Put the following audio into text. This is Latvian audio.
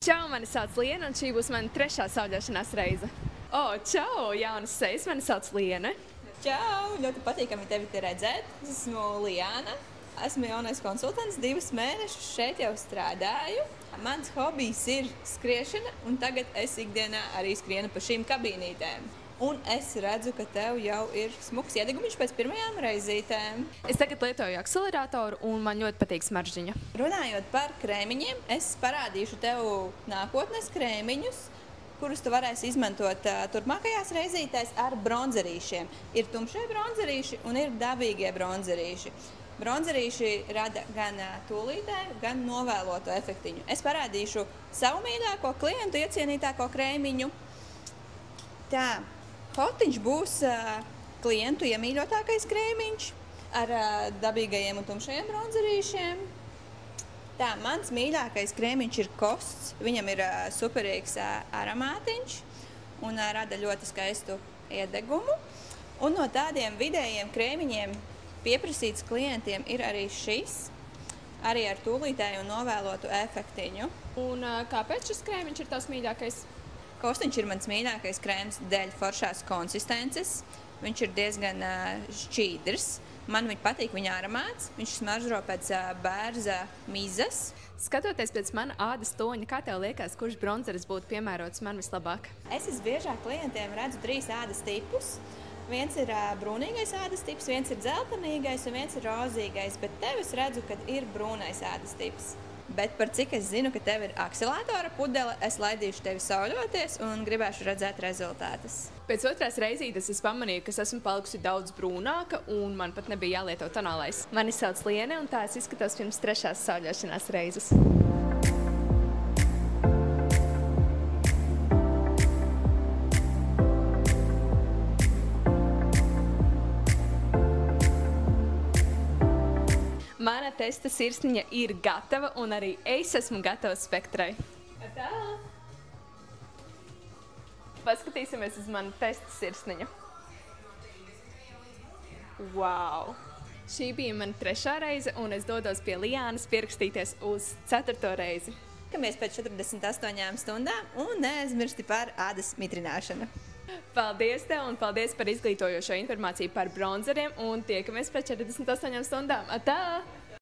Čau, mani sauc Liena, un šī būs mana trešā saudēšanās reize. Čau, jaunas sejas, mani sauc Liena. Čau, ļoti patīkami tevi te redzēt. Es esmu Liana. Esmu jaunais konsultants, 2 mēnešus šeit jau strādāju. Mans hobijs ir skriešana, un tagad es ikdienā arī skrienu pa šīm kabīnītēm. Un es redzu, ka tev jau ir smuks iedegumiņš pēc pirmajām reizītēm. Es tagad lietoju akceleratoru, un man ļoti patīk smaržģiņa. Runājot par krēmiņiem, es parādīšu tev nākotnes krēmiņus, kurus tu varēsi izmantot turpmākajās reizītēs ar bronzerīšiem. Ir tumšie bronzerīši un ir dabīgie bronzerīši. Bronzerīši rada gan tūlītēju, gan novēlotu efektiņu. Es parādīšu savu mīļāko klientu iecienītāko krēmiņu. Tā, hotiņš būs klientu iemīļotākais krēmiņš ar dabīgajiem un tumšajiem bronzerīšiem. Tā, mans mīļākais krēmiņš ir kosts. Viņam ir superīgs aromātiņš un rada ļoti skaistu iedegumu. Un no tādiem vidējiem krēmiņiem pieprasīts klientiem ir arī šis, arī ar tūlītēju un novēlotu efektiņu. Un kāpēc šis krēmiņš ir tavs mīļākais? Kostiņš ir mans mīļākais krēms dēļ foršās konsistences. Viņš ir diezgan šķīdrs. Man patīk viņa aromāts. Viņš smaržo pēc bērza mizas. Skatoties pēc mana ādas toņa, kā tev liekas, kurš bronzeris būtu piemērots man vislabāk? Es visbiežāk klientiem redzu 3 ādas tipus. Viens ir brūnīgais ādas tips, viens ir dzeltenīgais un viens ir rozīgais, bet tev es redzu, ka ir brūnais ādas tips. Bet par cik es zinu, ka tev ir akselātora pudele, es laidīšu tevi sauļoties un gribēšu redzēt rezultātus. Pēc otrās reizītes es pamanīju, ka es esmu palikusi daudz brūnāka un man pat nebija jālieto tonālais. Mani sauc Liena un tā es izskatos pirms 3. sauļošanās reizes. Mana testa sirsniņa ir gatava, un arī es esmu gatava spektrai. Tā! Paskatīsimies uz manu testa sirsniņu. Wow! Šī bija mana 3. reize, un es dodos pie Lianas pierakstīties uz 4. reizi. Tiekamies pēc 48 stundām un neaizmirsti par ādas mitrināšanu. Paldies tev un paldies par izglītojošo informāciju par bronzeriem un tiekamies pēc 48 stundām. Atā!